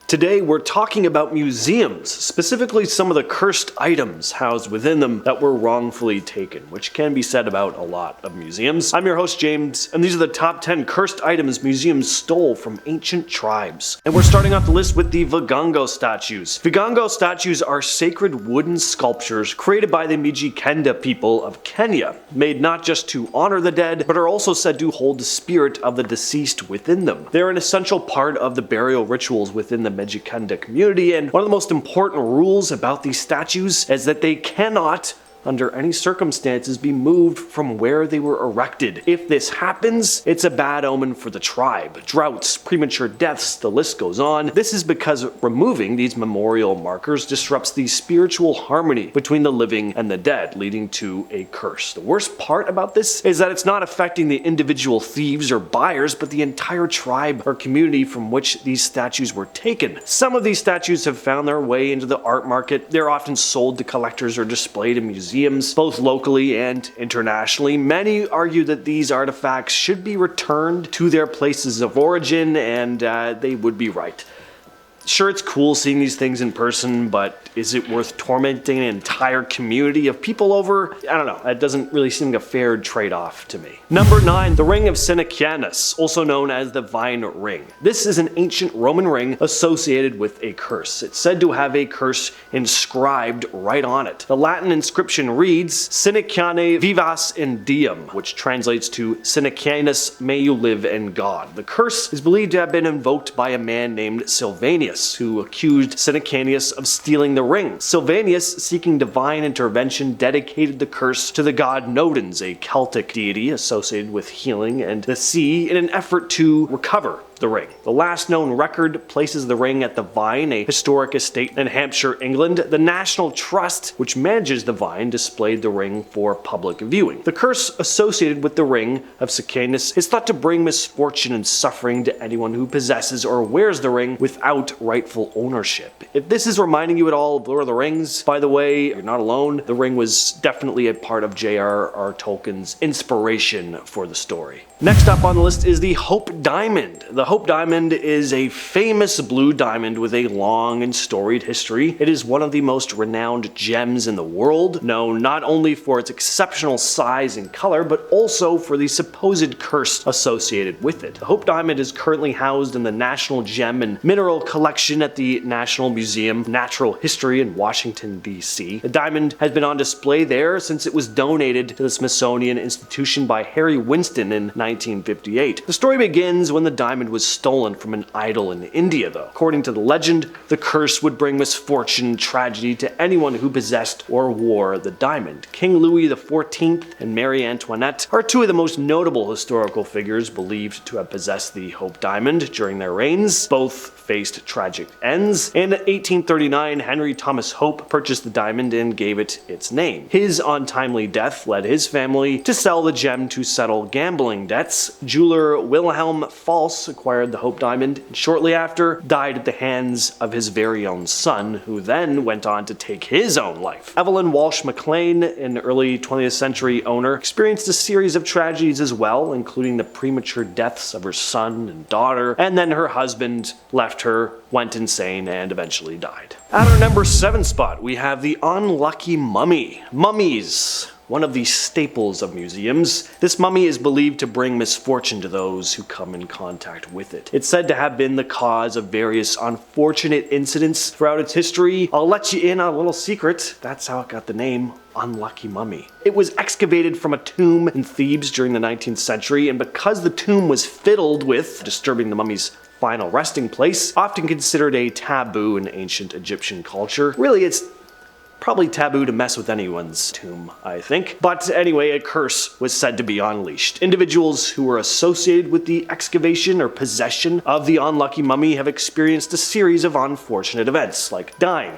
Today we're talking about museums, specifically some of the cursed items housed within them that were wrongfully taken, which can be said about a lot of museums. I'm your host James, and these are the top 10 cursed items museums stole from ancient tribes. And we're starting off the list with the Vigango Statues. Vigango statues are sacred wooden sculptures created by the Mijikenda people of Kenya, made not just to honor the dead, but are also said to hold the spirit of the deceased within them. They're an essential part of the burial rituals within the Mijikenda community, and one of the most important rules about these statues is that they cannot, under any circumstances, be moved from where they were erected. If this happens, it's a bad omen for the tribe. Droughts, premature deaths, the list goes on. This is because removing these memorial markers disrupts the spiritual harmony between the living and the dead, leading to a curse. The worst part about this is that it's not affecting the individual thieves or buyers, but the entire tribe or community from which these statues were taken. Some of these statues have found their way into the art market. They're often sold to collectors or displayed in museums, both locally and internationally. Many argue that these artifacts should be returned to their places of origin, and they would be right. Sure, it's cool seeing these things in person, but is it worth tormenting an entire community of people over? I don't know. It doesn't really seem like a fair trade-off to me. Number 9. The Ring of Senicianus, also known as the Vine Ring. This is an ancient Roman ring associated with a curse. It's said to have a curse inscribed right on it. The Latin inscription reads, Seniciane vivas in diem, which translates to Senicianus, may you live in God. The curse is believed to have been invoked by a man named Sylvanus, who accused Senicianus of stealing the ring. Sylvanus, seeking divine intervention, dedicated the curse to the god Nodens, a Celtic deity associated with healing and the sea, in an effort to recover the ring. The last known record places the ring at the Vine, a historic estate in Hampshire, England. The National Trust, which manages the Vine, displayed the ring for public viewing. The curse associated with the ring of Senicianus is thought to bring misfortune and suffering to anyone who possesses or wears the ring without rightful ownership. If this is reminding you at all of Lord of the Rings, by the way, you're not alone. The ring was definitely a part of J.R.R. Tolkien's inspiration for the story. Next up on the list is the Hope Diamond. The Hope Diamond is a famous blue diamond with a long and storied history. It is one of the most renowned gems in the world, known not only for its exceptional size and color, but also for the supposed curse associated with it. The Hope Diamond is currently housed in the National Gem and Mineral Collection at the National Museum of Natural History in Washington, D.C. The diamond has been on display there since it was donated to the Smithsonian Institution by Harry Winston in 1958. The story begins when the diamond was stolen from an idol in India, though. According to the legend, the curse would bring misfortune and tragedy to anyone who possessed or wore the diamond. King Louis XIV and Marie Antoinette are two of the most notable historical figures believed to have possessed the Hope Diamond during their reigns. Both faced tragic ends. In 1839, Henry Thomas Hope purchased the diamond and gave it its name. His untimely death led his family to sell the gem to settle gambling debts. Jeweler Wilhelm False acquired the Hope Diamond and shortly after died at the hands of his very own son, who then went on to take his own life. Evelyn Walsh McLean, an early 20th century owner, experienced a series of tragedies as well, including the premature deaths of her son and daughter, and then her husband left her, went insane, and eventually died. At our number 7 spot, we have the Unlucky Mummy. Mummies, one of the staples of museums. This mummy is believed to bring misfortune to those who come in contact with it. It's said to have been the cause of various unfortunate incidents throughout its history. I'll let you in on a little secret. That's how it got the name Unlucky Mummy. It was excavated from a tomb in Thebes during the 19th century, and because the tomb was fiddled with, disturbing the mummy's final resting place, often considered a taboo in ancient Egyptian culture. Really, it's probably taboo to mess with anyone's tomb, I think. But anyway, a curse was said to be unleashed. Individuals who were associated with the excavation or possession of the unlucky mummy have experienced a series of unfortunate events, like dying,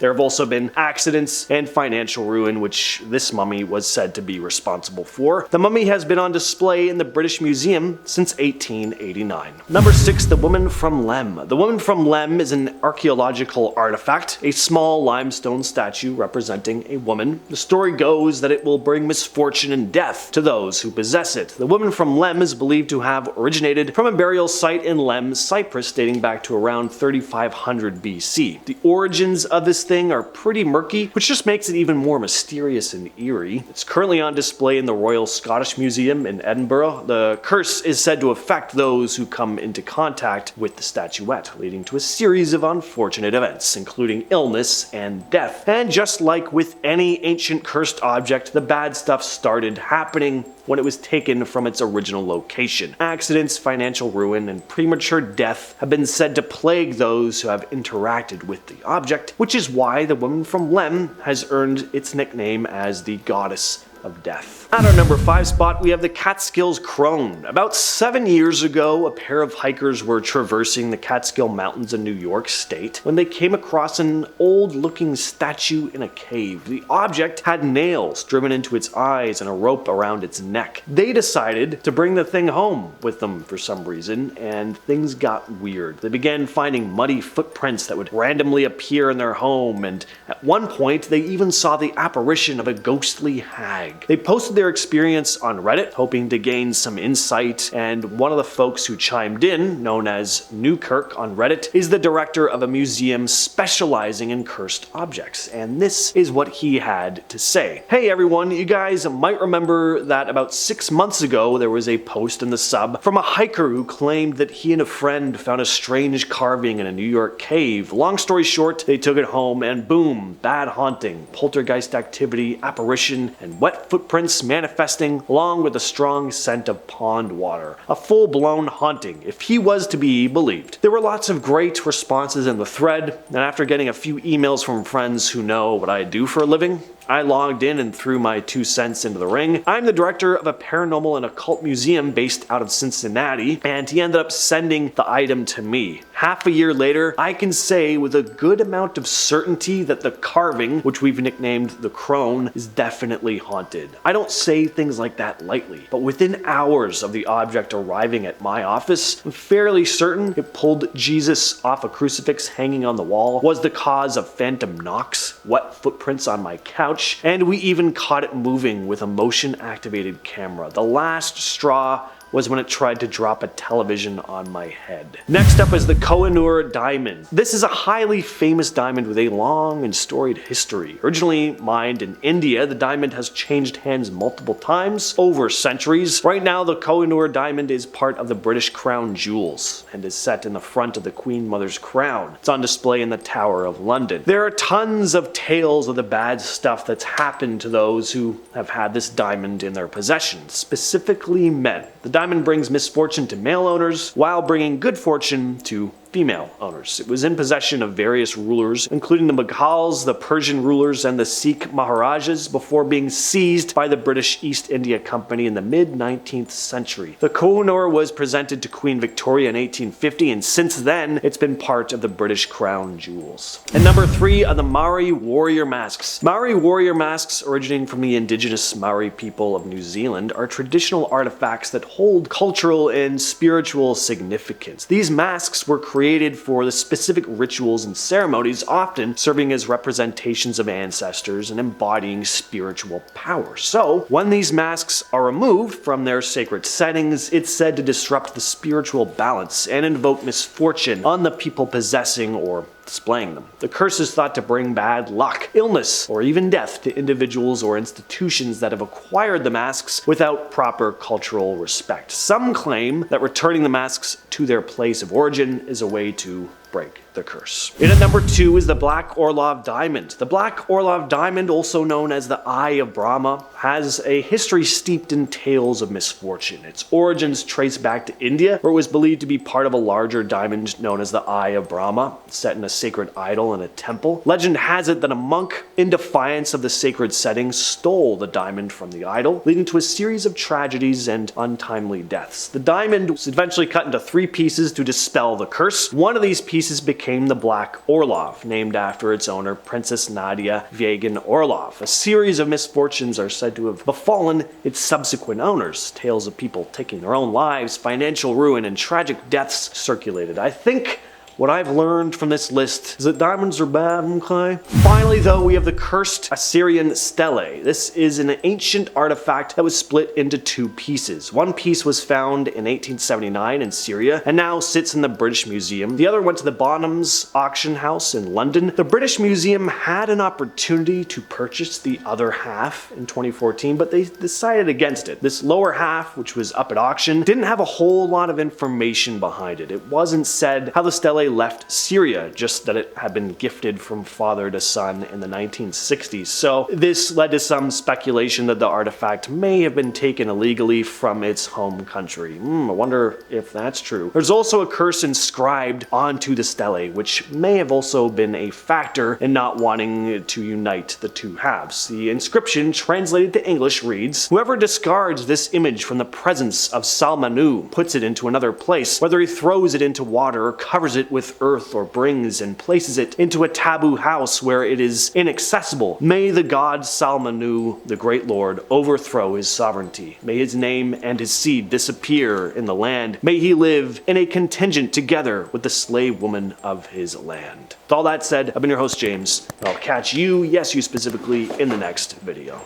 There have also been accidents and financial ruin, which this mummy was said to be responsible for. The mummy has been on display in the British Museum since 1889. Number 6. The Woman from Lemb. The Woman from Lemb is an archaeological artifact, a small limestone statue representing a woman. The story goes that it will bring misfortune and death to those who possess it. The Woman from Lemb is believed to have originated from a burial site in Lemb, Cyprus, dating back to around 3500 BC. The origins of this thing are pretty murky, which just makes it even more mysterious and eerie. It's currently on display in the Royal Scottish Museum in Edinburgh. The curse is said to affect those who come into contact with the statuette, leading to a series of unfortunate events, including illness and death. And just like with any ancient cursed object, the bad stuff started happening when it was taken from its original location. Accidents, financial ruin, and premature death have been said to plague those who have interacted with the object, which is why the Woman from Lemb has earned its nickname as the Goddess of Death. At our number 5 spot, we have the Catskills Crone. About 7 years ago, a pair of hikers were traversing the Catskill Mountains in New York State when they came across an old-looking statue in a cave. The object had nails driven into its eyes and a rope around its neck. They decided to bring the thing home with them for some reason, and things got weird. They began finding muddy footprints that would randomly appear in their home, and at one point, they even saw the apparition of a ghostly hag. They posted their experience on Reddit, hoping to gain some insight, and one of the folks who chimed in, known as Newkirk on Reddit, is the director of a museum specializing in cursed objects, and this is what he had to say. Hey everyone, you guys might remember that about 6 months ago there was a post in the sub from a hiker who claimed that he and a friend found a strange carving in a New York cave. Long story short, they took it home and boom, bad haunting, poltergeist activity, apparition, and wet footprints manifesting along with a strong scent of pond water. A full-blown haunting, if he was to be believed. There were lots of great responses in the thread, and after getting a few emails from friends who know what I do for a living, I logged in and threw my 2 cents into the ring. I'm the director of a paranormal and occult museum based out of Cincinnati, and he ended up sending the item to me. Half a year later, I can say with a good amount of certainty that the carving, which we've nicknamed the Crone, is definitely haunted. I don't say things like that lightly, but within hours of the object arriving at my office, I'm fairly certain it pulled Jesus off a crucifix hanging on the wall, was the cause of phantom knocks, wet footprints on my couch, and we even caught it moving with a motion-activated camera. The last straw was when it tried to drop a television on my head. Next up is the Khoinoor Diamond. This is a highly famous diamond with a long and storied history. Originally mined in India, the diamond has changed hands multiple times over centuries. Right now, the Khoinoor Diamond is part of the British Crown Jewels and is set in the front of the Queen Mother's crown. It's on display in the Tower of London. There are tons of tales of the bad stuff that's happened to those who have had this diamond in their possession, specifically men. The diamond brings misfortune to male owners while bringing good fortune to female owners. It was in possession of various rulers, including the Mughals, the Persian rulers, and the Sikh Maharajas, before being seized by the British East India Company in the mid-19th century. The Khoinoor was presented to Queen Victoria in 1850, and since then, it's been part of the British Crown Jewels. And number 3 are the Maori warrior masks. Maori warrior masks, originating from the indigenous Maori people of New Zealand, are traditional artifacts that hold cultural and spiritual significance. These masks were created for the specific rituals and ceremonies, often serving as representations of ancestors and embodying spiritual power. So, when these masks are removed from their sacred settings, it's said to disrupt the spiritual balance and invoke misfortune on the people possessing or displaying them. The curse is thought to bring bad luck, illness, or even death to individuals or institutions that have acquired the masks without proper cultural respect. Some claim that returning the masks to their place of origin is a way to break the curse. In at number 2 is the Black Orlov Diamond. The Black Orlov Diamond, also known as the Eye of Brahma, has a history steeped in tales of misfortune. Its origins trace back to India, where it was believed to be part of a larger diamond known as the Eye of Brahma, set in a sacred idol in a temple. Legend has it that a monk, in defiance of the sacred setting, stole the diamond from the idol, leading to a series of tragedies and untimely deaths. The diamond was eventually cut into 3 pieces to dispel the curse. One of these pieces became became the Black Orlov, named after its owner, Princess Nadia Vigango Orlov. A series of misfortunes are said to have befallen its subsequent owners. Tales of people taking their own lives, financial ruin, and tragic deaths circulated. I think what I've learned from this list is that diamonds are bad, okay? Finally though, we have the cursed Assyrian Stele. This is an ancient artifact that was split into two pieces. One piece was found in 1879 in Syria and now sits in the British Museum. The other went to the Bonhams auction house in London. The British Museum had an opportunity to purchase the other half in 2014, but they decided against it. This lower half, which was up at auction, didn't have a whole lot of information behind it. It wasn't said how the Stele left Syria, just that it had been gifted from father to son in the 1960s. So this led to some speculation that the artifact may have been taken illegally from its home country. I wonder if that's true. There's also a curse inscribed onto the Stele, which may have also been a factor in not wanting to unite the two halves. The inscription, translated to English, reads, "Whoever discards this image from the presence of Salmanu puts it into another place, whether he throws it into water or covers it with earth or brings and places it into a taboo house where it is inaccessible. May the god Salmanu, the great lord, overthrow his sovereignty. May his name and his seed disappear in the land. May he live in a contingent together with the slave woman of his land." With all that said, I've been your host James, and I'll catch you, yes you specifically, in the next video.